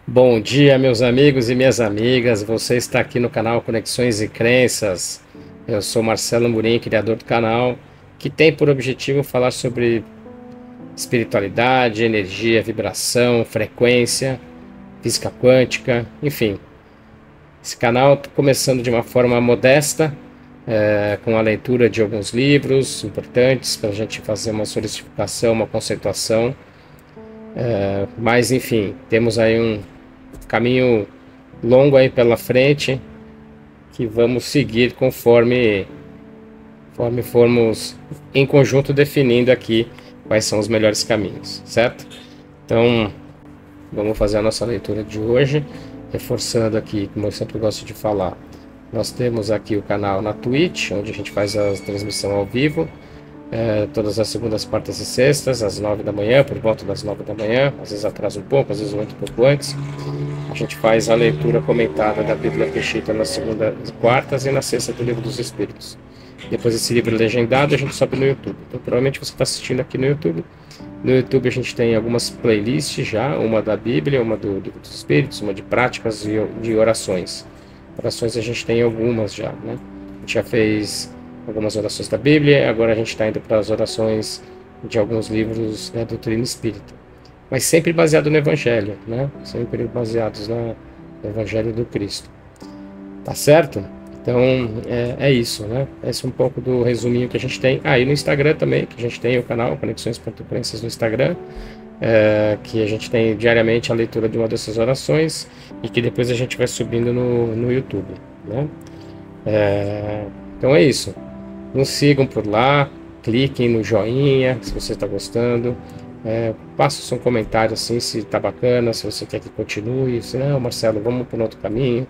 Bom dia, meus amigos e minhas amigas. Você está aqui no canal Conexões e Crenças. Eu sou Marcelo Murim, criador do canal, que tem por objetivo falar sobre espiritualidade, energia, vibração, frequência, física quântica, enfim. Esse canal está começando de uma forma modesta, com a leitura de alguns livros importantes para a gente fazer uma solidificação, uma conceituação. Mas enfim, temos aí um caminho longo aí pela frente que vamos seguir conforme formos em conjunto definindo aqui quais são os melhores caminhos, certo? Então, vamos fazer a nossa leitura de hoje, reforçando aqui, como eu sempre gosto de falar, nós temos aqui o canal na Twitch, onde a gente faz a transmissão ao vivo, todas as segundas, quartas e sextas, às 9 da manhã, por volta das 9 da manhã, às vezes atrasa um pouco, às vezes muito pouco antes. A gente faz a leitura comentada da Bíblia Peshitta nas segundas, quartas e na sexta do Livro dos Espíritos. Depois esse livro legendado a gente sobe no YouTube. Então provavelmente você está assistindo aqui no YouTube. No YouTube a gente tem algumas playlists já, uma da Bíblia, uma do Livro dos Espíritos, uma de práticas e de orações. Orações a gente tem algumas já, né? A gente já fez algumas orações da Bíblia, agora a gente está indo para as orações de alguns livros da doutrina espírita. Mas sempre baseado no Evangelho, né? Sempre baseados no Evangelho do Cristo. Tá certo? Então, é isso, né? Esse é um pouco do resuminho que a gente tem. E no Instagram também, que a gente tem o canal Conexões.crenças no Instagram, que a gente tem diariamente a leitura de uma dessas orações e que depois a gente vai subindo no YouTube, né? Então é isso. Nos sigam por lá, cliquem no joinha se você está gostando. Passa o seu comentário assim, se tá bacana, se você quer que continue, se não, Marcelo, vamos para um outro caminho.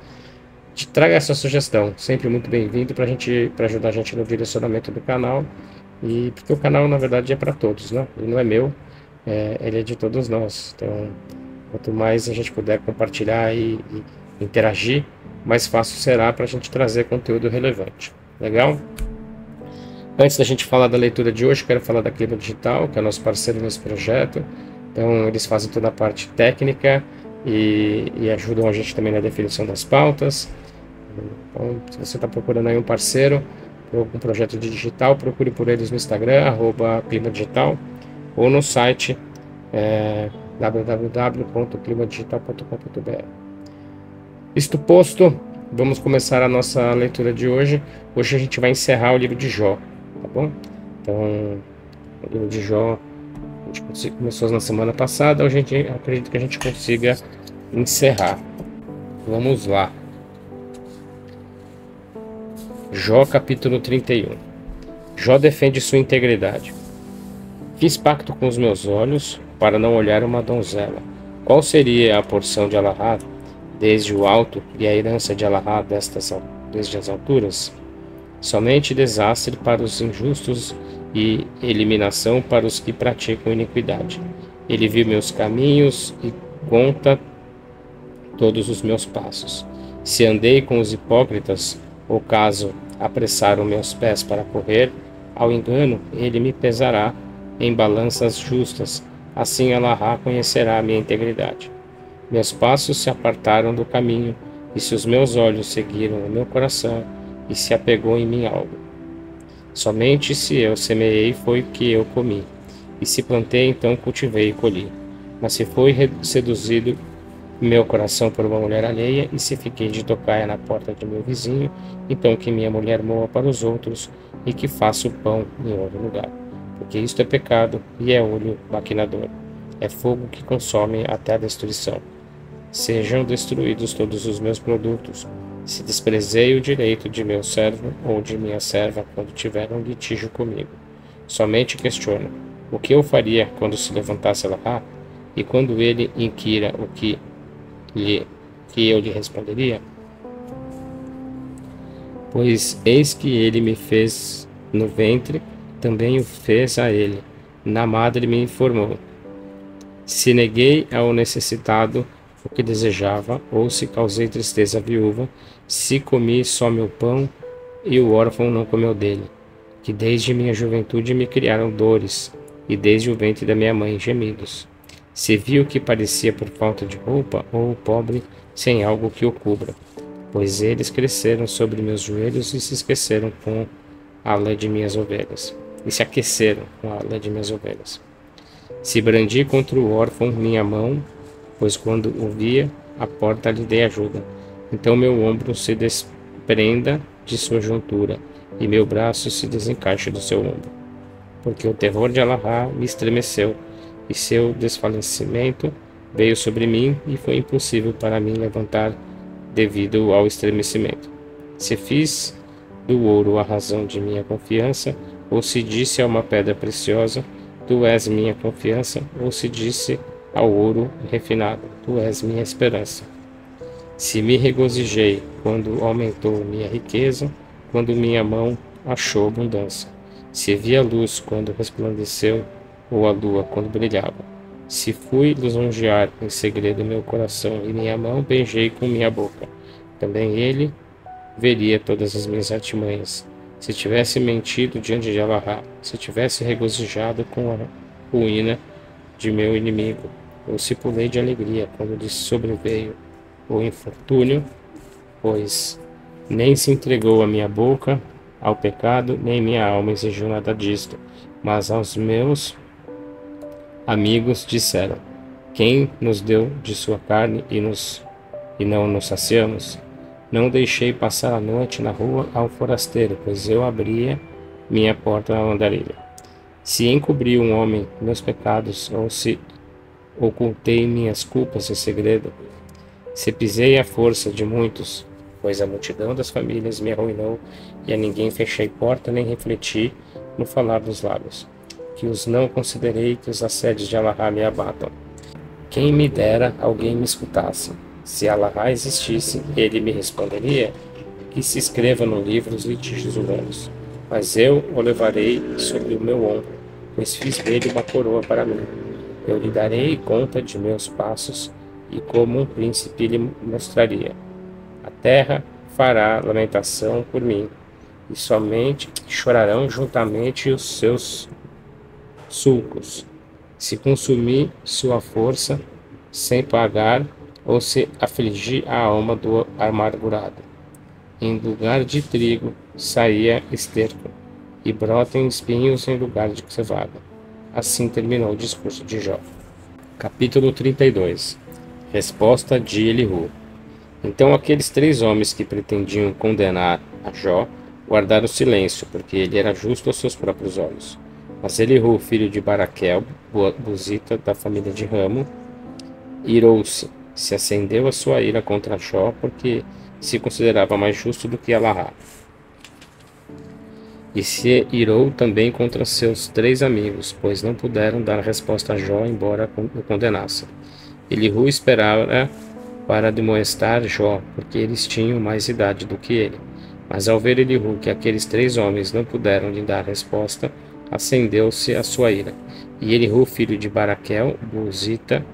Traga essa sugestão, sempre muito bem-vindo para ajudar a gente no direcionamento do canal. E porque o canal na verdade é para todos, né? Ele não é meu, ele é de todos nós. Então, quanto mais a gente puder compartilhar e interagir, mais fácil será para a gente trazer conteúdo relevante. Legal? Antes da gente falar da leitura de hoje, quero falar da Clima Digital, que é nosso parceiro nesse projeto. Então, eles fazem toda a parte técnica e ajudam a gente também na definição das pautas. Então, se você está procurando aí um parceiro para algum projeto de digital, procure por eles no Instagram, @Clima Digital, ou no site www.climadigital.com.br. Isto posto, vamos começar a nossa leitura de hoje. Hoje a gente vai encerrar o livro de Jó. Tá bom? Então, o livro de Jó a gente começou na semana passada, hoje acredito que a gente consiga encerrar. Vamos lá. Jó capítulo 31. Jó defende sua integridade. Fiz pacto com os meus olhos para não olhar uma donzela. Qual seria a porção de Alahá desde o alto e a herança de Alahá desde as alturas? Somente desastre para os injustos e eliminação para os que praticam iniquidade. Ele viu meus caminhos e conta todos os meus passos. Se andei com os hipócritas, ou caso apressaram meus pés para correr, ao engano ele me pesará em balanças justas. Assim Alahá conhecerá a minha integridade. Meus passos se apartaram do caminho, e se os meus olhos seguiram o meu coração, e se apegou em mim algo. Somente se eu semeei foi que eu comi, e se plantei então cultivei e colhi. Mas se foi seduzido meu coração por uma mulher alheia, e se fiquei de tocaia na porta de meu vizinho, então que minha mulher moa para os outros, e que faça o pão em outro lugar. Porque isto é pecado, e é olho maquinador. É fogo que consome até a destruição. Sejam destruídos todos os meus produtos, se desprezei o direito de meu servo ou de minha serva quando tiver um litígio comigo. Somente questiono, o que eu faria quando se levantasse Alahá? E quando ele inquira o que eu lhe responderia? Pois eis que ele me fez no ventre, também o fez a ele. Na madre me informou. Se neguei ao necessitado o que desejava, ou se causei tristeza à viúva, se comi só meu pão e o órfão não comeu dele, que desde minha juventude me criaram dores, e desde o ventre da minha mãe gemidos. Se viu que parecia por falta de roupa, ou pobre sem algo que o cubra, pois eles cresceram sobre meus joelhos e se esqueceram com a lã de minhas ovelhas, e se aqueceram com a lã de minhas ovelhas. Se brandi contra o órfão minha mão, pois quando o via, a porta lhe dei ajuda. Então meu ombro se desprenda de sua juntura, e meu braço se desencaixe do seu ombro. Porque o terror de Alahá me estremeceu, e seu desfalecimento veio sobre mim, e foi impossível para mim levantar devido ao estremecimento. Se fiz do ouro a razão de minha confiança, ou se disse a uma pedra preciosa, tu és minha confiança, ou se disse ao ouro refinado, tu és minha esperança. Se me regozijei quando aumentou minha riqueza, quando minha mão achou abundância. Se vi a luz quando resplandeceu, ou a lua quando brilhava. Se fui lisonjear em segredo meu coração e minha mão beijei com minha boca, também ele veria todas as minhas artimanhas. Se tivesse mentido diante de Alahá, se tivesse regozijado com a ruína de meu inimigo, ou se pulei de alegria quando lhe sobreveio o infortúnio, pois nem se entregou a minha boca ao pecado, nem minha alma exigiu nada disto, mas aos meus amigos disseram: quem nos deu de sua carne e não nos saciamos? Não deixei passar a noite na rua ao forasteiro, pois eu abria minha porta ao andarilho. Se encobri um homem meus pecados, ou se ocultei minhas culpas em segredo, se pisei a força de muitos, pois a multidão das famílias me arruinou, e a ninguém fechei porta nem refleti no falar dos lábios, que os não considerei, que os assédios de Alahá me abatam. Quem me dera alguém me escutasse. Se Alahá existisse, ele me responderia, que se escreva no livro os litígios humanos. Mas eu o levarei sobre o meu ombro, pois fiz dele uma coroa para mim. Eu lhe darei conta de meus passos, e como um príncipe lhe mostraria. A terra fará lamentação por mim, e somente chorarão juntamente os seus sulcos, se consumir sua força sem pagar, ou se afligir a alma do amargurado. Em lugar de trigo saía esterco, e brotam espinhos em lugar de cevada. Assim terminou o discurso de Jó. Capítulo 32. Resposta de Elihu. Então aqueles 3 homens que pretendiam condenar a Jó guardaram silêncio, porque ele era justo aos seus próprios olhos. Mas Elihu, filho de Baraquel, buzita da família de Ramo, irou-se, se acendeu a sua ira contra Jó, porque se considerava mais justo do que Alahá. E se irou também contra seus 3 amigos, pois não puderam dar resposta a Jó, embora o condenassem. Elihu esperara para demoestar Jó, porque eles tinham mais idade do que ele. Mas ao ver Elihu que aqueles 3 homens não puderam lhe dar resposta, acendeu-se a sua ira. E Elihu, filho de Baraquel, buzita,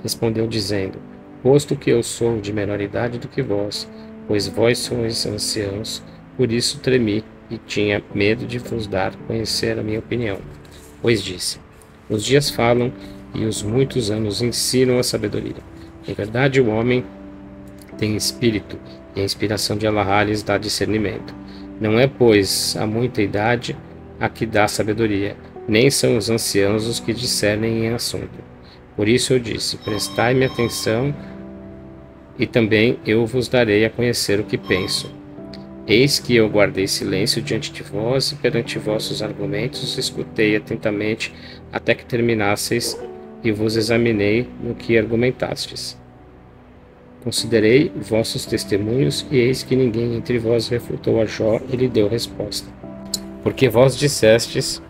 respondeu dizendo: posto que eu sou de menor idade do que vós, pois vós sois anciãos, por isso tremi e tinha medo de vos dar conhecer a minha opinião. Pois disse: os dias falam e os muitos anos ensinam a sabedoria. Em verdade, o homem tem espírito, e a inspiração de Alahá lhes dá discernimento. Não é, pois, a muita idade a que dá sabedoria, nem são os anciãos os que discernem em assunto. Por isso eu disse: prestai-me atenção, e também eu vos darei a conhecer o que penso. Eis que eu guardei silêncio diante de vós, e perante vossos argumentos escutei atentamente até que terminasseis, e vos examinei no que argumentastes. Considerei vossos testemunhos, e eis que ninguém entre vós refutou a Jó e lhe deu resposta. Porque vós dissestes: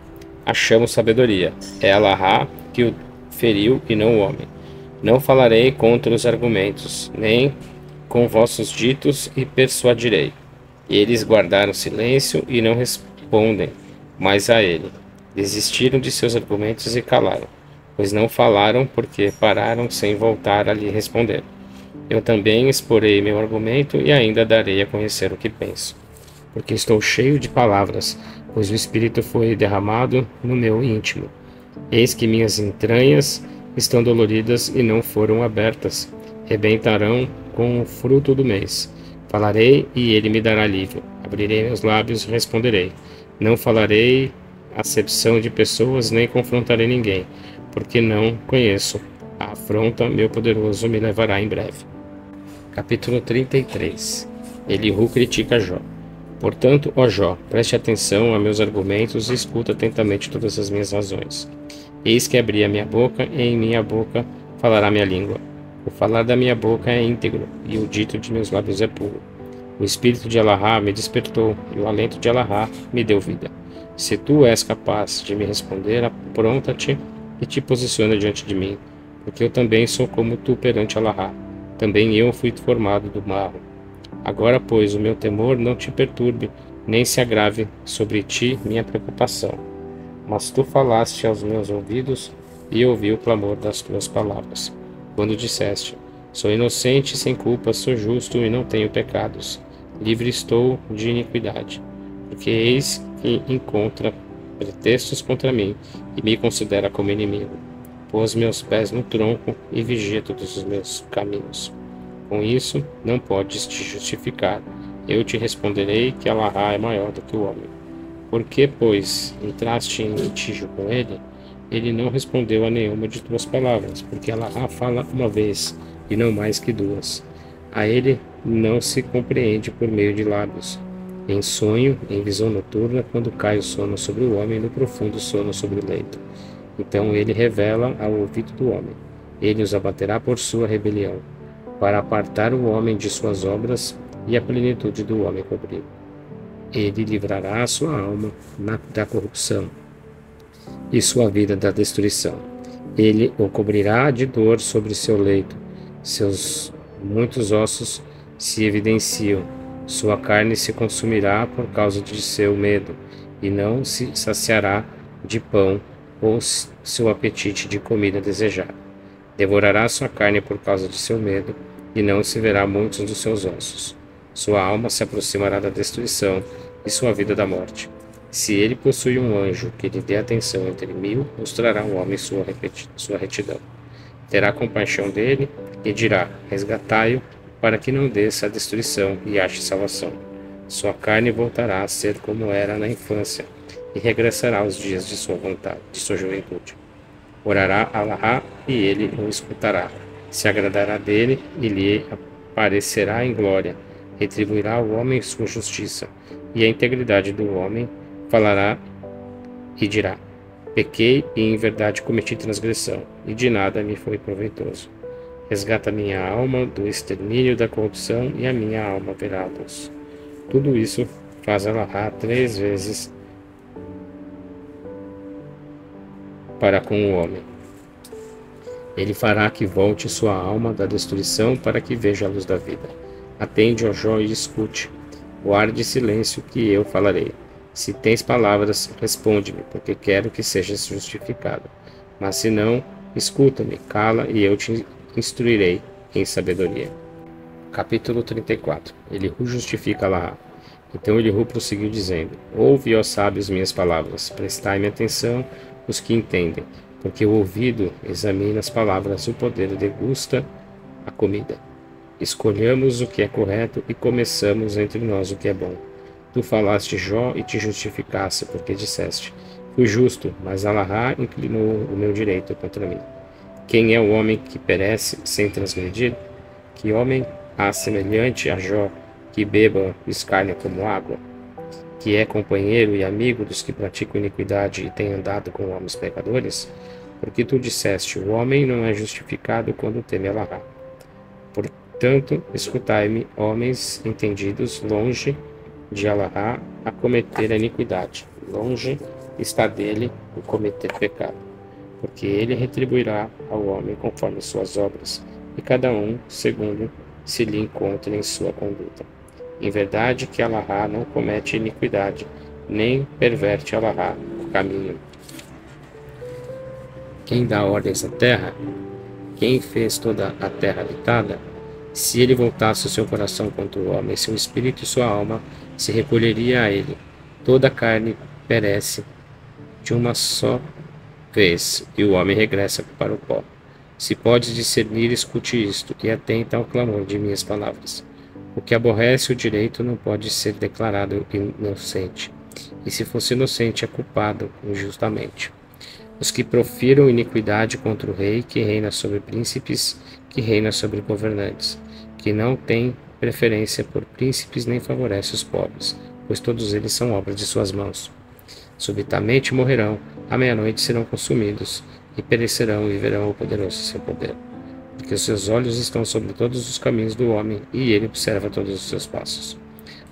achamos sabedoria. É Alahá que o feriu e não o homem. Não falarei contra os argumentos, nem com vossos ditos e persuadirei. Eles guardaram silêncio e não respondem mais a ele. Desistiram de seus argumentos e calaram, pois não falaram porque pararam sem voltar a lhe responder. Eu também exporei meu argumento e ainda darei a conhecer o que penso, porque estou cheio de palavras, pois o Espírito foi derramado no meu íntimo. Eis que minhas entranhas estão doloridas e não foram abertas. Rebentarão com o fruto do mês. Falarei e ele me dará alívio. Abrirei meus lábios e responderei. Não falarei acepção de pessoas nem confrontarei ninguém, porque não conheço. A afronta, meu poderoso, me levará em breve. Capítulo 33. Elihu critica Jó. Portanto, ó Jó, preste atenção a meus argumentos e escuta atentamente todas as minhas razões. Eis que abri a minha boca, e em minha boca falará minha língua. O falar da minha boca é íntegro, e o dito de meus lábios é puro. O espírito de Alahá me despertou, e o alento de Alahá me deu vida. Se tu és capaz de me responder, apronta-te e te posiciona diante de mim, porque eu também sou como tu perante Alahá. Também eu fui formado do marro. Agora, pois, o meu temor não te perturbe, nem se agrave sobre ti minha preocupação. Mas tu falaste aos meus ouvidos, e ouvi o clamor das tuas palavras. Quando disseste, sou inocente sem culpa, sou justo e não tenho pecados. Livre estou de iniquidade, porque eis que encontra pretextos contra mim, e me considera como inimigo. Pôs meus pés no tronco e vigia todos os meus caminhos. Com isso, não podes te justificar. Eu te responderei que Alahá é maior do que o homem. Por que, pois, entraste em litígio com ele? Ele não respondeu a nenhuma de tuas palavras, porque Alahá fala uma vez, e não mais que duas. A ele não se compreende por meio de lábios. Em sonho, em visão noturna, quando cai o sono sobre o homem, no profundo sono sobre o leito. Então ele revela ao ouvido do homem. Ele os abaterá por sua rebelião, para apartar o homem de suas obras e a plenitude do homem cobrir. Ele livrará a sua alma da corrupção e sua vida da destruição. Ele o cobrirá de dor sobre seu leito. Seus muitos ossos se evidenciam. Sua carne se consumirá por causa de seu medo, e não se saciará de pão ou seu apetite de comida desejada. Devorará sua carne por causa de seu medo, e não se verá muitos dos seus ossos. Sua alma se aproximará da destruição, e sua vida da morte. Se ele possui um anjo que lhe dê atenção entre 1000, mostrará ao homem sua retidão. Terá compaixão dele e dirá, resgatai-o, para que não desça a destruição e ache salvação. Sua carne voltará a ser como era na infância, e regressará aos dias de sua vontade, de sua juventude. Orará a Alahá, e ele o escutará. Se agradará dele, e lhe aparecerá em glória. Retribuirá ao homem sua justiça, e a integridade do homem falará e dirá, pequei e em verdade cometi transgressão, e de nada me foi proveitoso. Resgata minha alma do extermínio da corrupção, e a minha alma verá a luz. Tudo isso faz Alahá 3 vezes para com o homem. Ele fará que volte sua alma da destruição para que veja a luz da vida. Atende, ó Jó, e escute. Guarde silêncio que eu falarei. Se tens palavras, responde-me, porque quero que sejas justificado. Mas se não, escuta-me, cala, e eu te instruirei em sabedoria. Capítulo 34. Elihu justifica Alahá. Então Elihu prosseguiu dizendo, ouve, ó sábios, minhas palavras, prestai-me atenção, os que entendem, porque o ouvido examina as palavras, o poder degusta a comida. Escolhamos o que é correto e começamos entre nós o que é bom. Tu falaste, Jó, e te justificaste, porque disseste, fui justo, mas Alahá inclinou o meu direito contra mim. Quem é o homem que perece sem transgredir? Que homem há semelhante a Jó, que beba escárnio como água? Que é companheiro e amigo dos que praticam iniquidade e tem andado com homens pecadores? Porque tu disseste, o homem não é justificado quando teme Alahá. Portanto, escutai-me, homens entendidos, longe de Alahá a cometer a iniquidade, longe está dele o cometer pecado, porque ele retribuirá ao homem conforme suas obras, e cada um segundo se lhe encontre em sua conduta. Em verdade que Alahá não comete iniquidade, nem perverte Alahá o caminho. Quem dá ordens à terra? Quem fez toda a terra habitada? Se ele voltasse o seu coração contra o homem, seu espírito e sua alma se recolheria a ele. Toda a carne perece de uma só vez, e o homem regressa para o pó. Se podes discernir, escute isto, e atenta ao clamor de minhas palavras. O que aborrece o direito não pode ser declarado inocente, e se fosse inocente é culpado injustamente. Os que profiram iniquidade contra o rei, que reina sobre príncipes, que reina sobre governantes, que não tem preferência por príncipes nem favorece os pobres, pois todos eles são obras de suas mãos. Subitamente morrerão, à meia-noite serão consumidos, e perecerão e verão o poderoso seu poder. Porque os seus olhos estão sobre todos os caminhos do homem, e ele observa todos os seus passos.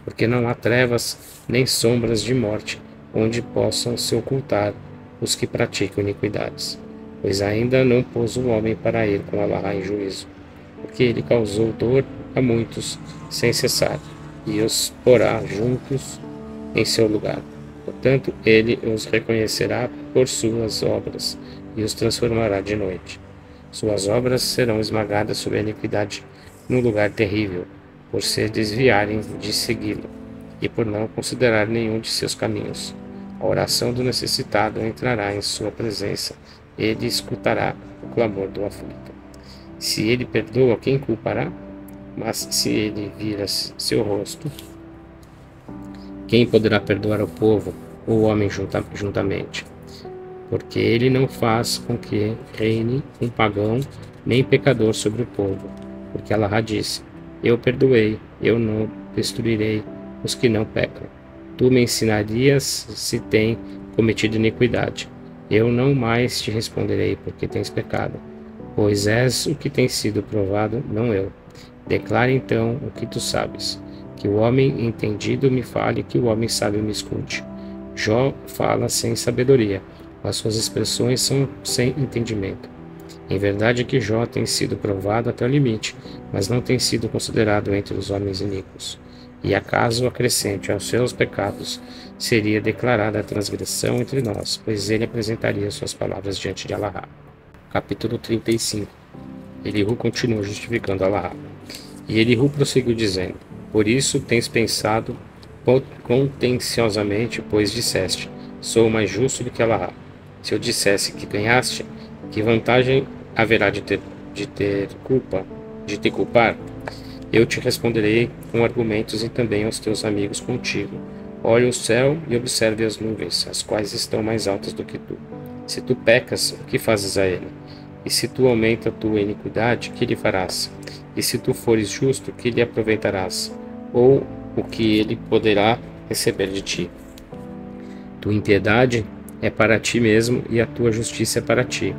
Porque não há trevas nem sombras de morte, onde possam se ocultar os que praticam iniquidades. Pois ainda não pôs o homem para ir com Allahá em juízo, porque ele causou dor a muitos sem cessar, e os porá juntos em seu lugar. Portanto, ele os reconhecerá por suas obras, e os transformará de noite. Suas obras serão esmagadas sob a iniquidade num lugar terrível, por se desviarem de segui-lo, e por não considerar nenhum de seus caminhos. A oração do necessitado entrará em sua presença, ele escutará o clamor do aflito. Se ele perdoa, quem culpará? Mas se ele vira seu rosto, quem poderá perdoar o povo, ou o homem juntamente? Porque ele não faz com que reine um pagão nem pecador sobre o povo. Porque Allahá disse: eu perdoei, eu não destruirei os que não pecam. Tu me ensinarias se tem cometido iniquidade. Eu não mais te responderei porque tens pecado, pois és o que tem sido provado, não eu. Declara então o que tu sabes, que o homem entendido me fale, que o homem sábio me escute. Jó fala sem sabedoria, as suas expressões são sem entendimento. Em verdade que Jó tem sido provado até o limite, mas não tem sido considerado entre os homens iníquos. E acaso acrescente aos seus pecados, seria declarada a transgressão entre nós, pois ele apresentaria suas palavras diante de Allahá. Capítulo 35. Elihu continua justificando Allahá. E Elihu prosseguiu dizendo: por isso tens pensado contenciosamente, pois disseste: sou mais justo do que Allahá. Se eu dissesse que ganhaste, que vantagem haverá de te culpar? Eu te responderei com argumentos e também aos teus amigos contigo. Olhe o céu e observe as nuvens, as quais estão mais altas do que tu. Se tu pecas, o que fazes a ele? E se tu aumenta a tua iniquidade, que lhe farás? E se tu fores justo, que lhe aproveitarás? Ou o que ele poderá receber de ti? Tua impiedade é para ti mesmo e a tua justiça é para ti.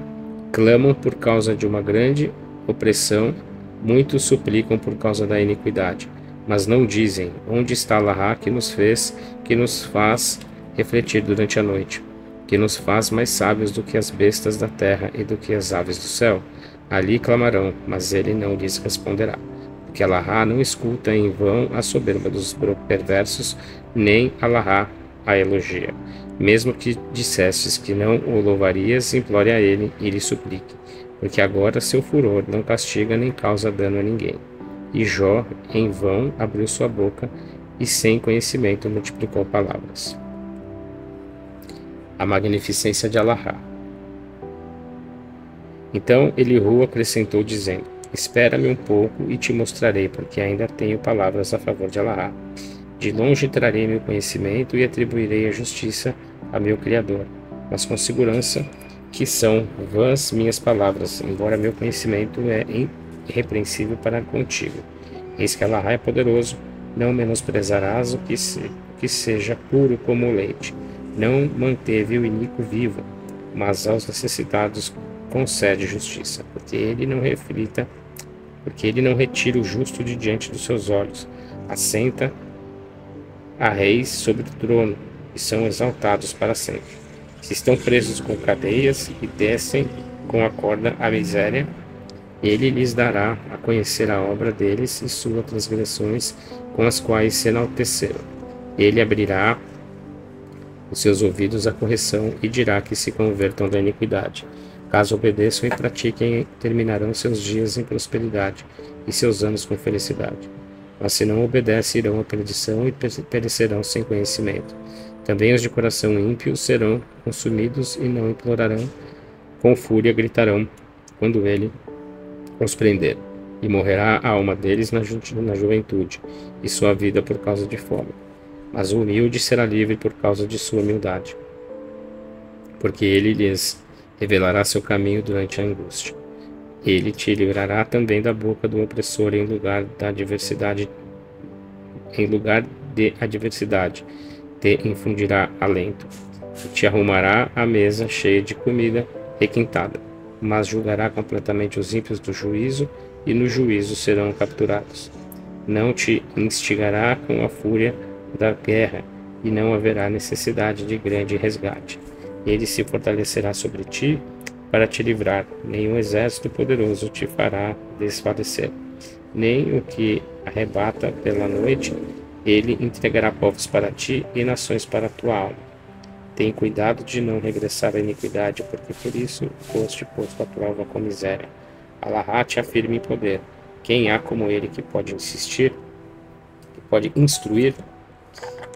Clamam por causa de uma grande opressão, muitos suplicam por causa da iniquidade, mas não dizem: onde está Allahá que nos faz refletir durante a noite, que nos faz mais sábios do que as bestas da terra e do que as aves do céu? Ali clamarão, mas ele não lhes responderá, porque Allahá não escuta em vão a soberba dos perversos, nem Allahá a elogia. Mesmo que dissesses que não o louvarias, implore a ele e lhe suplique, porque agora seu furor não castiga nem causa dano a ninguém. E Jó, em vão, abriu sua boca e sem conhecimento multiplicou palavras. A magnificência de Allahá. Então Elihu acrescentou dizendo: espera-me um pouco e te mostrarei, porque ainda tenho palavras a favor de Allahá. De longe trarei meu conhecimento e atribuirei a justiça a meu Criador, mas com segurança que são vãs minhas palavras, embora meu conhecimento é irrepreensível para contigo. Eis que Allahá é poderoso, não menosprezarás o que seja puro como o leite. Não manteve o iníquo vivo, mas aos necessitados concede justiça, porque ele não retira o justo de diante dos seus olhos. Assenta a reis sobre o trono, e são exaltados para sempre. Se estão presos com cadeias e descem com a corda à miséria, ele lhes dará a conhecer a obra deles e suas transgressões com as quais se enalteceram. Ele abrirá os seus ouvidos à correção e dirá que se convertam da iniquidade. Caso obedeçam e pratiquem, terminarão seus dias em prosperidade e seus anos com felicidade. Mas se não obedecem, irão à perdição e perecerão sem conhecimento. Também os de coração ímpio serão consumidos e não implorarão, com fúria gritarão quando ele os prender, e morrerá a alma deles na juventude, e sua vida por causa de fome. Mas o humilde será livre por causa de sua humildade, porque ele lhes revelará seu caminho durante a angústia. Ele te livrará também da boca do opressor em lugar de adversidade, te infundirá alento, e te arrumará a mesa cheia de comida requintada, mas julgará completamente os ímpios do juízo, e no juízo serão capturados. Não te instigará com a fúria da guerra, e não haverá necessidade de grande resgate. Ele se fortalecerá sobre ti para te livrar. Nenhum exército poderoso te fará desfalecer. Nem o que arrebata pela noite, ele entregará povos para ti e nações para a tua alma. Tem cuidado de não regressar à iniquidade, porque por isso foste posto à prova com miséria. Alahá te afirma em poder. Quem há como ele que pode insistir, que pode instruir?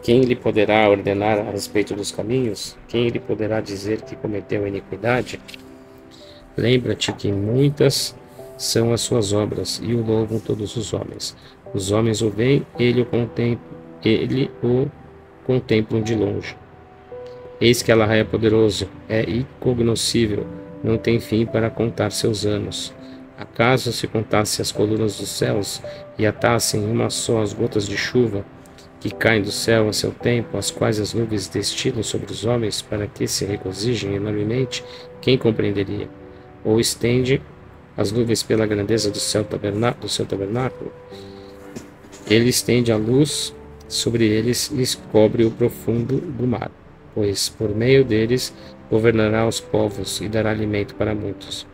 Quem lhe poderá ordenar a respeito dos caminhos? Quem lhe poderá dizer que cometeu iniquidade? Lembra-te que muitas são as suas obras, e o louvam todos os homens. Os homens o veem, ele o contemplam de longe. Eis que Alahá é poderoso, é incognoscível, não tem fim para contar seus anos. Acaso se contasse as colunas dos céus e atassem uma só as gotas de chuva que caem do céu a seu tempo, as quais as nuvens destilam sobre os homens para que se regozijem enormemente, quem compreenderia? Ou estende as nuvens pela grandeza do seu tabernáculo? Ele estende a luz sobre eles e cobre o profundo do mar, pois por meio deles governará os povos e dará alimento para muitos.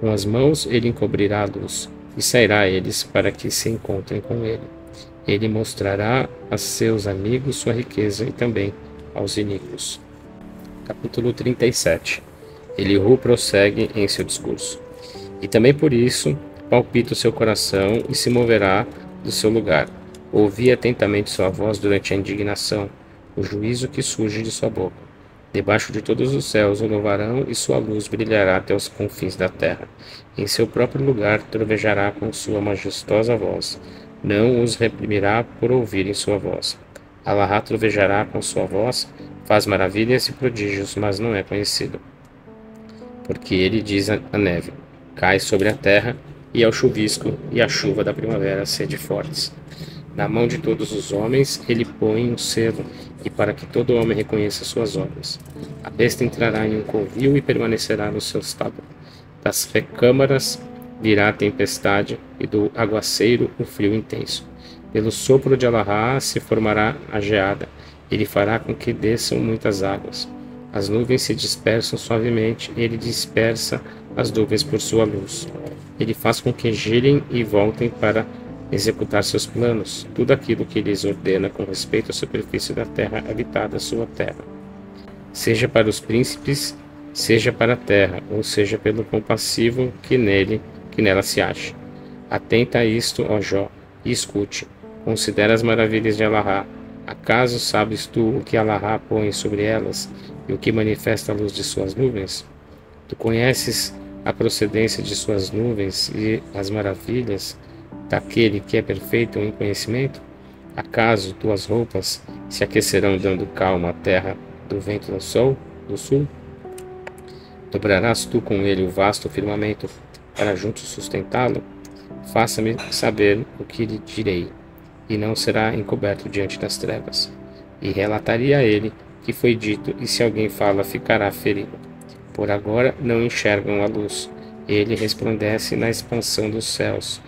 Com as mãos ele encobrirá a luz, e sairá a eles para que se encontrem com ele. Ele mostrará a seus amigos sua riqueza e também aos iníquos. Capítulo 37. Eliú prossegue em seu discurso. E também por isso palpita o seu coração e se moverá do seu lugar. Ouvi atentamente sua voz durante a indignação, o juízo que surge de sua boca. Debaixo de todos os céus o louvarão, e sua luz brilhará até os confins da terra. Em seu próprio lugar trovejará com sua majestosa voz. Não os reprimirá por ouvirem sua voz. Alahá trovejará com sua voz, faz maravilhas e prodígios, mas não é conhecido. Porque ele diz à neve, cai sobre a terra, e ao chuvisco e à chuva da primavera sede fortes. Na mão de todos os homens ele põe um selo, e para que todo homem reconheça suas obras. A besta entrará em um covil e permanecerá no seu estábulo. Das recâmaras virá a tempestade, e do aguaceiro o frio intenso. Pelo sopro de Alahá se formará a geada. Ele fará com que desçam muitas águas. As nuvens se dispersam suavemente, ele dispersa as nuvens por sua luz. Ele faz com que girem e voltem para executar seus planos, tudo aquilo que lhes ordena com respeito à superfície da terra habitada, sua terra. Seja para os príncipes, seja para a terra, ou seja pelo compassivo que nela se acha. Atenta a isto, ó Jó, e escute. Considera as maravilhas de Alahá. Acaso sabes tu o que Alahá põe sobre elas e o que manifesta a luz de suas nuvens? Tu conheces a procedência de suas nuvens e as maravilhas daquele que é perfeito em conhecimento? Acaso tuas roupas se aquecerão dando calma à terra do vento do sul? Dobrarás tu com ele o vasto firmamento para juntos sustentá-lo? Faça-me saber o que lhe direi, e não será encoberto diante das trevas. E relataria a ele que foi dito, e se alguém fala, ficará ferido. Por agora não enxergam a luz. Ele resplandece na expansão dos céus.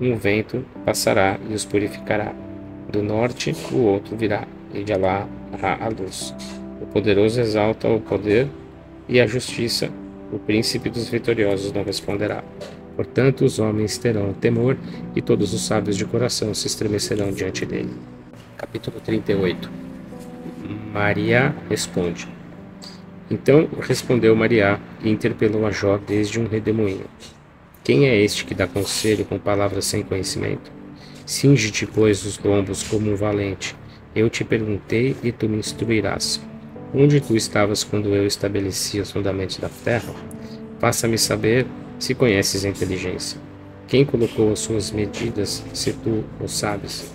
Um vento passará e os purificará. Do norte o outro virá, e de lá a luz. O poderoso exalta o poder e a justiça. O príncipe dos vitoriosos não responderá. Portanto, os homens terão temor, e todos os sábios de coração se estremecerão diante dele. Capítulo 38. Maria responde. Então respondeu Maria e interpelou a Jó desde um redemoinho. Quem é este que dá conselho com palavras sem conhecimento? Cinge-te, pois, os lombos como um valente. Eu te perguntei e tu me instruirás. Onde tu estavas quando eu estabeleci os fundamentos da terra? Faça-me saber se conheces a inteligência? Quem colocou as suas medidas, se tu o sabes?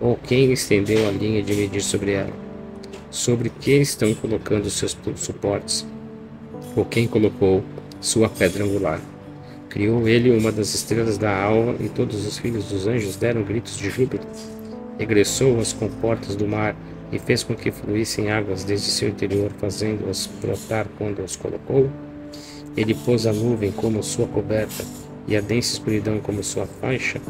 Ou quem estendeu a linha de medir sobre ela? Sobre que estão colocando seus suportes? Ou quem colocou sua pedra angular? Criou ele uma das estrelas da alva, e todos os filhos dos anjos deram gritos de júbilo. Regressou as comportas do mar, e fez com que fluíssem águas desde seu interior, fazendo-as brotar quando os colocou. Ele pôs a nuvem como sua coberta, e a densa escuridão como sua faixa.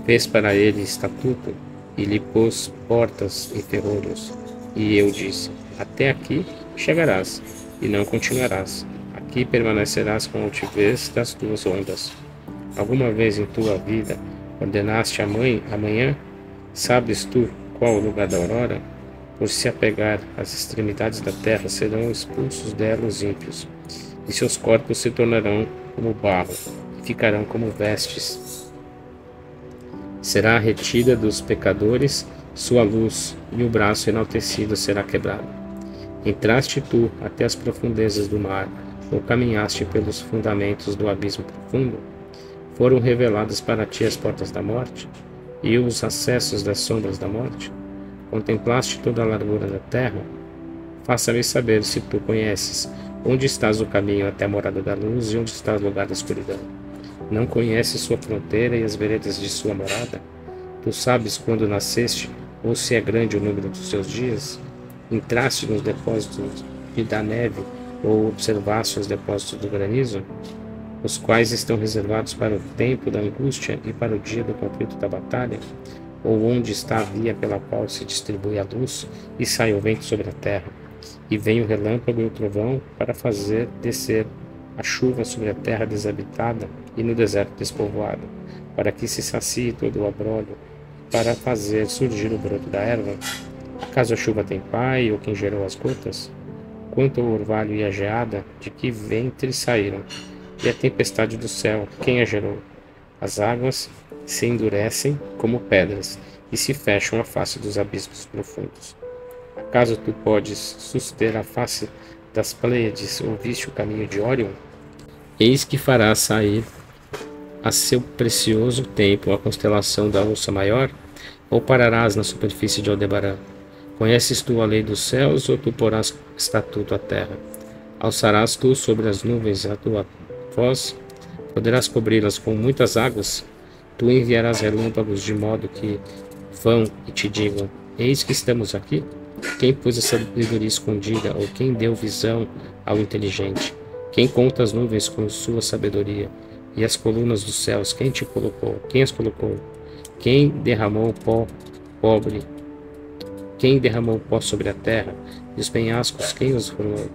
Fez para ele estatuto, e lhe pôs portas e ferrolhos. E eu disse: até aqui chegarás, e não continuarás. Aqui permanecerás com a altivez das tuas ondas. Alguma vez em tua vida ordenaste amanhã? Sabes tu qual o lugar da aurora? Por se apegar às extremidades da terra, serão expulsos dela os ímpios, e seus corpos se tornarão como barro, e ficarão como vestes. Será retida dos pecadores sua luz, e o braço enaltecido será quebrado. Entraste tu até as profundezas do mar, ou caminhaste pelos fundamentos do abismo profundo? Foram reveladas para ti as portas da morte, e os acessos das sombras da morte? Contemplaste toda a largura da terra? Faça-me saber se tu conheces onde estás o caminho até a morada da luz e onde está o lugar da escuridão. Não conheces sua fronteira e as veredas de sua morada? Tu sabes quando nasceste, ou se é grande o número dos seus dias? Entraste nos depósitos da neve, ou observaste os depósitos do granizo, os quais estão reservados para o tempo da angústia e para o dia do conflito da batalha? Ou onde está a via pela qual se distribui a luz e sai o vento sobre a terra, e vem o relâmpago e o trovão para fazer descer a chuva sobre a terra desabitada e no deserto despovoado, para que se sacie todo o abrolho, para fazer surgir o broto da erva? Acaso a chuva tem pai, ou quem gerou as gotas? Quanto ao orvalho e a geada, de que ventre saíram? E a tempestade do céu, quem a gerou? As águas se endurecem como pedras, e se fecham a face dos abismos profundos. Acaso tu podes suster a face das Pleiades, ou viste o caminho de Órion? Eis que fará sair a seu precioso tempo a constelação da Ursa Maior, ou pararás na superfície de Aldebarã? Conheces tu a lei dos céus, ou tu porás estatuto à terra? Alçarás tu sobre as nuvens a tua voz? Poderás cobri-las com muitas águas? Tu enviarás relâmpagos de modo que vão e te digam: eis que estamos aqui? Quem pôs a sabedoria escondida, ou quem deu visão ao inteligente? Quem conta as nuvens com sua sabedoria, e as colunas dos céus? Quem te colocou? Quem as colocou? Quem derramou pó pobre? Quem derramou pó sobre a terra? E os penhascos, quem os formou?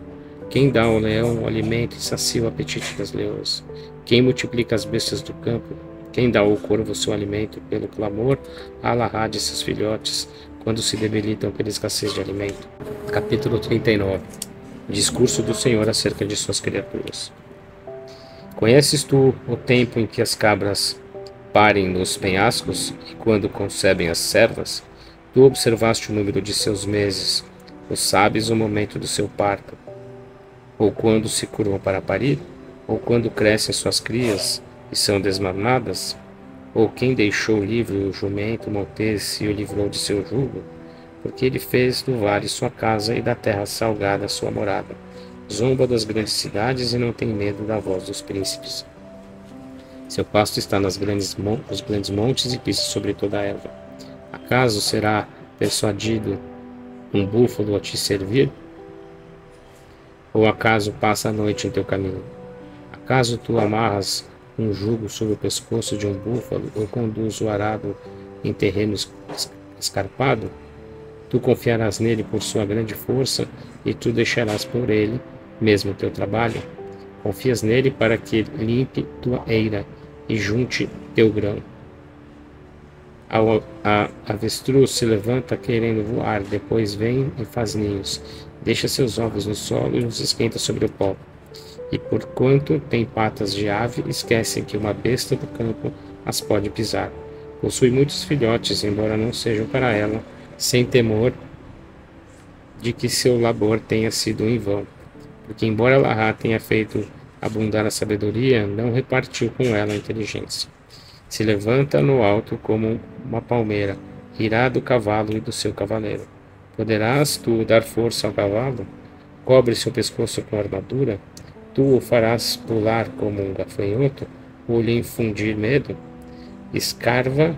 Quem dá ao leão o alimento e sacia o apetite das leoas? Quem multiplica as bestas do campo? Quem dá ao corvo o seu alimento pelo clamor, a Alahá de seus filhotes, quando se debilitam pela escassez de alimento? Capítulo 39. Discurso do Senhor acerca de suas criaturas. Conheces tu o tempo em que as cabras parem nos penhascos, e quando concebem as servas? Tu observaste o número de seus meses, ou sabes o momento do seu parto? Ou quando se curou para parir? Ou quando crescem suas crias e são desmamadas? Ou quem deixou livre o jumento montês e o livrou de seu jugo? Porque ele fez do vale sua casa e da terra salgada sua morada. Zomba das grandes cidades e não tem medo da voz dos príncipes. Seu pasto está nos grandes montes e pisa sobre toda a erva. Acaso será persuadido um búfalo a te servir? Ou acaso passa a noite em teu caminho? Acaso tu amarras um jugo sobre o pescoço de um búfalo, ou conduz o arado em terreno escarpado? Tu confiarás nele por sua grande força, e tu deixarás por ele mesmo teu trabalho? Confias nele para que limpe tua eira e junte teu grão. A avestruz se levanta querendo voar, depois vem e faz ninhos, deixa seus ovos no solo e os esquenta sobre o pó. E porquanto tem patas de ave, esquecem que uma besta do campo as pode pisar. Possui muitos filhotes, embora não sejam para ela, sem temor de que seu labor tenha sido em vão. Porque embora Alahá tenha feito abundar a sabedoria, não repartiu com ela a inteligência. Se levanta no alto como uma palmeira, irá do cavalo e do seu cavaleiro. Poderás tu dar força ao cavalo? Cobre seu pescoço com armadura? Tu o farás pular como um gafanhoto, ou lhe infundir medo? Escarva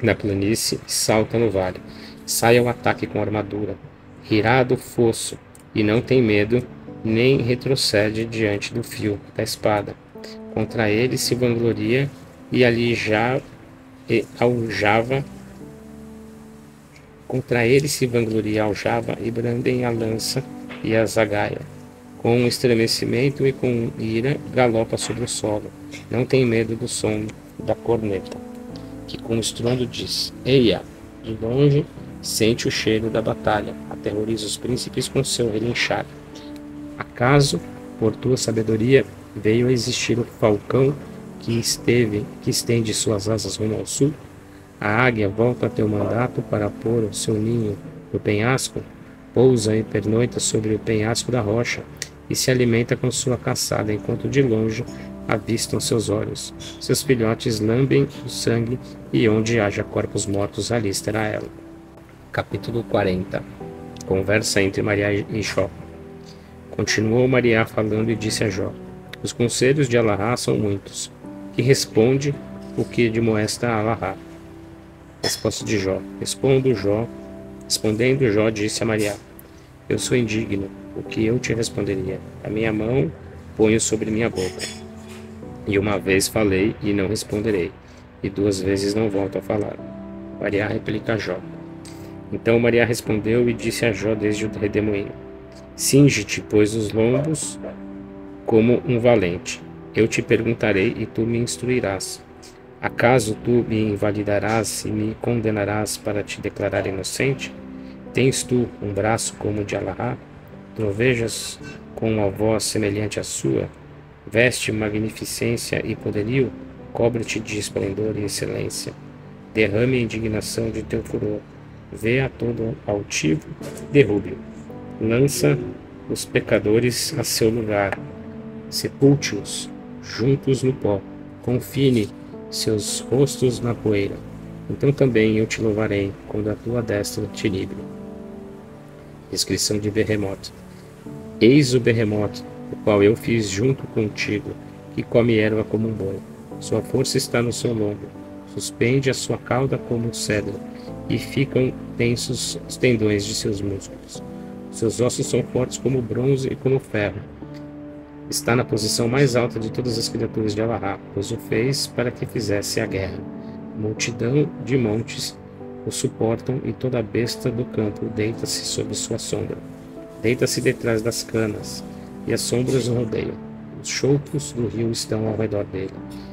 na planície e salta no vale. Sai ao ataque com armadura. Rirá do fosso, e não tem medo, nem retrocede diante do fio da espada. Contra ele se vangloria e ali já aljava. Contra ele se vangloria aljava e brandem a lança e a zagaia. Com um estremecimento e com ira galopa sobre o solo. Não tem medo do som da corneta, que com estrondo diz: Eia! De longe sente o cheiro da batalha, aterroriza os príncipes com seu relinchar. Acaso, por tua sabedoria, veio a existir o falcão que estende suas asas rumo ao sul? A águia volta a teu mandato para pôr o seu ninho no penhasco, pousa e pernoita sobre o penhasco da rocha, e se alimenta com sua caçada, enquanto de longe avistam seus olhos. Seus filhotes lambem o sangue, e onde haja corpos mortos, ali estará ela. Capítulo 40. Conversa entre Maria e Jó. Continuou Maria falando e disse a Jó: Os conselhos de Alahá são muitos. Que responde o que demoesta a Alahá? Resposta de Jó. Respondendo Jó, disse a Maria: Eu sou indigno. O que eu te responderia? A minha mão ponho sobre minha boca. E uma vez falei e não responderei, e 2 vezes não volto a falar. Maria replica a Jó. Então Maria respondeu e disse a Jó desde o redemoinho: Cinge-te, pois, os lombos como um valente. Eu te perguntarei e tu me instruirás. Acaso tu me invalidarás e me condenarás para te declarar inocente? Tens tu um braço como o de Alahá? Trovejas com uma voz semelhante à sua? Veste magnificência e poderio? Cobre-te de esplendor e excelência. Derrame a indignação de teu furor. Vê a todo altivo, derrube-o. Lança os pecadores a seu lugar. Sepulte-os juntos no pó. Confine seus rostos na poeira. Então também eu te louvarei quando a tua destra te livre. Descrição de Behemoth. Eis o Behemoth, o qual eu fiz junto contigo, que come erva como um boi. Sua força está no seu lombo, suspende a sua cauda como um cedro, e ficam tensos os tendões de seus músculos. Seus ossos são fortes como bronze e como ferro. Está na posição mais alta de todas as criaturas de Alahá, pois o fez para que fizesse a guerra. Multidão de montes o suportam e toda besta do campo deita-se sob sua sombra. Deita-se detrás das canas, e as sombras o rodeiam. Os choupos do rio estão ao redor dele.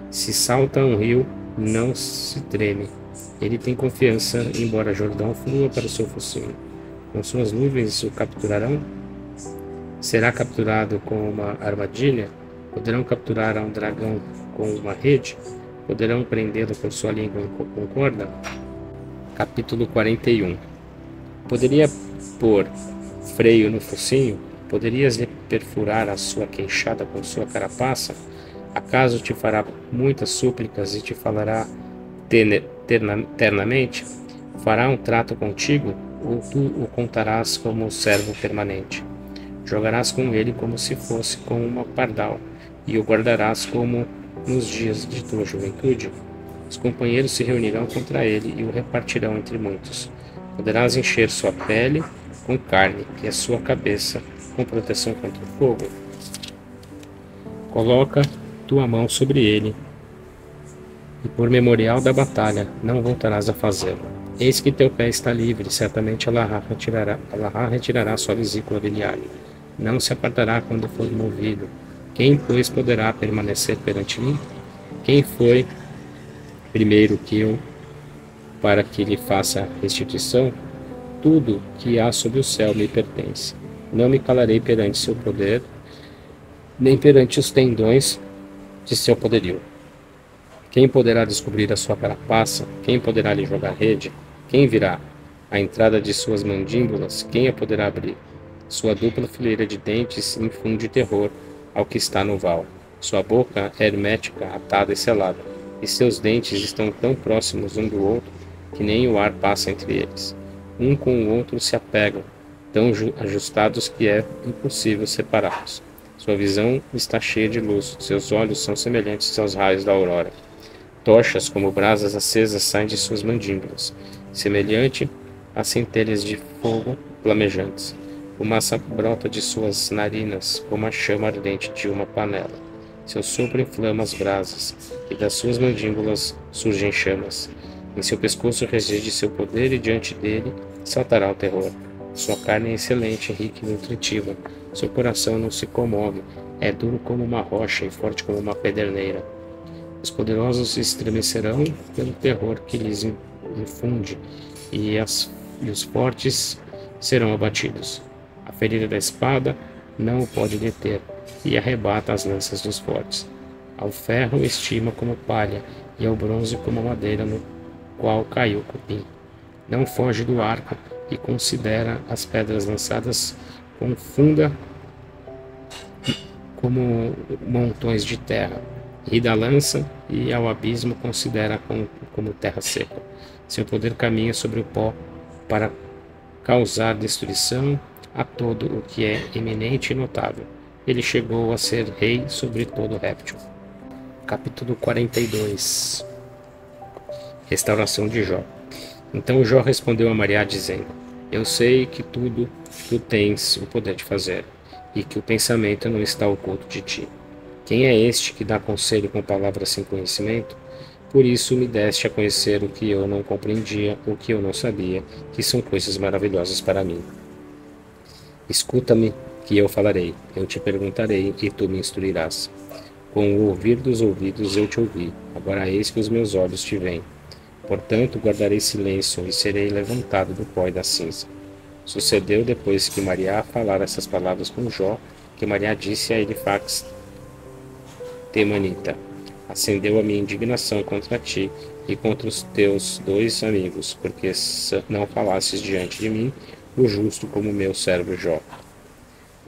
Se salta um rio, não se treme. Ele tem confiança, embora Jordão flua para o seu focinho. Com suas nuvens o capturarão? Será capturado com uma armadilha? Poderão capturar a um dragão com uma rede? Poderão prendê-lo por sua língua com corda? Capítulo 41. Poderia pôr freio no focinho? Poderias lhe perfurar a sua queixada com sua carapaça? Acaso te fará muitas súplicas e te falará ternamente? Fará um trato contigo? Ou tu o contarás como servo permanente? Jogarás com ele como se fosse com uma pardal, e o guardarás como nos dias de tua juventude? Os companheiros se reunirão contra ele e o repartirão entre muitos. Poderás encher sua pele com carne e a sua cabeça com proteção contra o fogo? Coloca tua mão sobre ele, e por memorial da batalha não voltarás a fazê-lo. Eis que teu pé está livre, certamente Alahá retirará sua vesícula biliar. Não se apartará quando for movido. Quem, pois, poderá permanecer perante mim? Quem foi primeiro que eu, para que lhe faça restituição? Tudo que há sob o céu me pertence. Não me calarei perante seu poder, nem perante os tendões de seu poderio. Quem poderá descobrir a sua carapaça? Quem poderá lhe jogar rede? Quem virá à entrada de suas mandíbulas? Quem a poderá abrir? Sua dupla fileira de dentes infunde terror, ao que está no val. Sua boca é hermética, atada e selada, e seus dentes estão tão próximos um do outro que nem o ar passa entre eles. Um com o outro se apegam, tão ajustados que é impossível separá-los. Sua visão está cheia de luz, seus olhos são semelhantes aos raios da aurora. Tochas como brasas acesas saem de suas mandíbulas, semelhante a centelhas de fogo flamejantes. Fumaça brota de suas narinas como a chama ardente de uma panela. Seu sopro inflama as brasas, e das suas mandíbulas surgem chamas. Em seu pescoço reside seu poder, e diante dele saltará o terror. Sua carne é excelente, rica e nutritiva. Seu coração não se comove, é duro como uma rocha e forte como uma pederneira. Os poderosos se estremecerão pelo terror que lhes infunde, e os fortes serão abatidos. A ferida da espada não o pode deter, e arrebata as lanças dos fortes. Ao ferro estima como palha, e ao bronze como madeira no qual caiu o cupim. Não foge do arco, e considera as pedras lançadas com funda como montões de terra. Ri da lança, e ao abismo considera como terra seca. Seu poder caminha sobre o pó para causar destruição a todo o que é eminente e notável. Ele chegou a ser rei sobre todo réptil. Capítulo 42. Restauração de Jó. Então Jó respondeu a Maria dizendo: Eu sei que tudo tu tens o poder de fazer, e que o pensamento não está oculto de ti. Quem é este que dá conselho com palavras sem conhecimento? Por isso me deste a conhecer o que eu não compreendia, o que eu não sabia, que são coisas maravilhosas para mim. Escuta-me, que eu falarei, eu te perguntarei, e tu me instruirás. Com o ouvir dos ouvidos eu te ouvi, agora eis que os meus olhos te veem. Portanto, guardarei silêncio, e serei levantado do pó e da cinza. Sucedeu depois que Maria falara essas palavras com Jó, que Maria disse a Elifax Temanita: Acendeu a minha indignação contra ti e contra os teus 2 amigos, porque não falasses diante de mim o justo como meu servo Jó.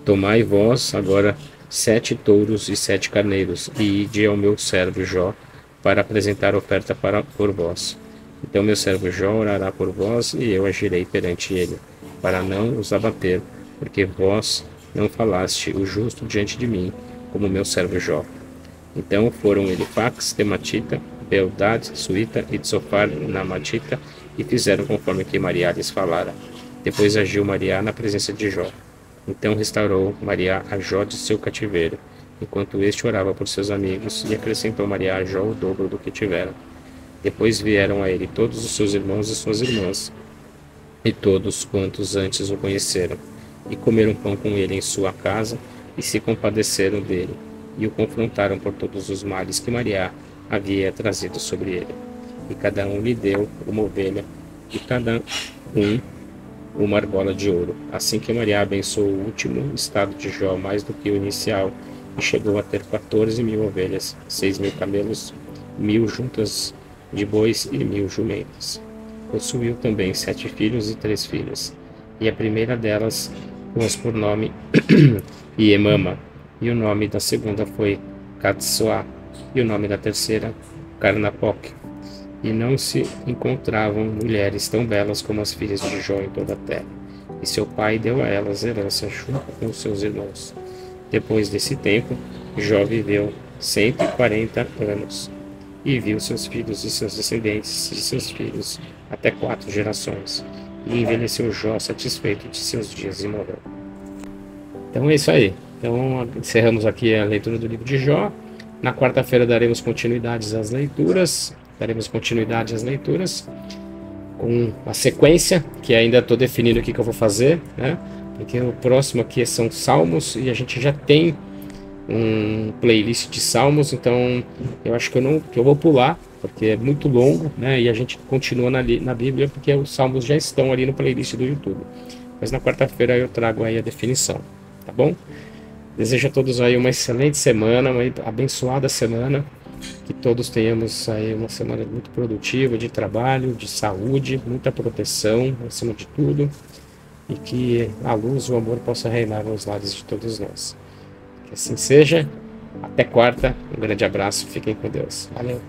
Tomai vós agora 7 touros e 7 carneiros, e ide ao meu servo Jó, para apresentar oferta por vós. Então meu servo Jó orará por vós, e eu agirei perante ele, para não os abater, porque vós não falaste o justo diante de mim, como meu servo Jó. Então foram Elifax, Tematita, Beldad, Suíta e Tsofar, Namatita, e fizeram conforme que Maria lhes falara. Depois agiu Maria na presença de Jó. Então restaurou Maria a Jó de seu cativeiro, enquanto este orava por seus amigos, e acrescentou Maria a Jó o dobro do que tiveram. Depois vieram a ele todos os seus irmãos e suas irmãs, e todos quantos antes o conheceram, e comeram pão com ele em sua casa, e se compadeceram dele, e o confrontaram por todos os males que Maria havia trazido sobre ele. E cada um lhe deu uma ovelha, e cada um uma argola de ouro. Assim que Maria abençoou o último estado de Jó mais do que o inicial, e chegou a ter 14.000 ovelhas, 6.000 camelos, 1.000 juntas de bois e 1.000 jumentas. Possuiu também 7 filhos e 3 filhas, e a primeira delas pôs por nome Iemama, e o nome da segunda foi Catsoá, e o nome da terceira Carnapoc. E não se encontravam mulheres tão belas como as filhas de Jó em toda a terra, e seu pai deu a elas herança junto com seus irmãos. Depois desse tempo, Jó viveu 140 anos, e viu seus filhos e seus descendentes e seus filhos até 4 gerações, e envelheceu Jó satisfeito de seus dias e morreu. Então é isso aí. Então encerramos aqui a leitura do livro de Jó. Na quarta-feira daremos continuidade às leituras, com a sequência, que ainda estou definindo aqui que eu vou fazer, né? Porque o próximo aqui são Salmos, e a gente já tem um playlist de Salmos, então eu acho que eu vou pular, porque é muito longo, né? E a gente continua na Bíblia, porque os Salmos já estão ali no playlist do YouTube. Mas na quarta-feira eu trago aí a definição, tá bom? Desejo a todos aí uma excelente semana, uma abençoada semana, que todos tenhamos aí uma semana muito produtiva, de trabalho, de saúde, muita proteção, acima de tudo, e que a luz e o amor possa reinar nos lares de todos nós. Que assim seja. Até quarta. Um grande abraço. Fiquem com Deus. Valeu.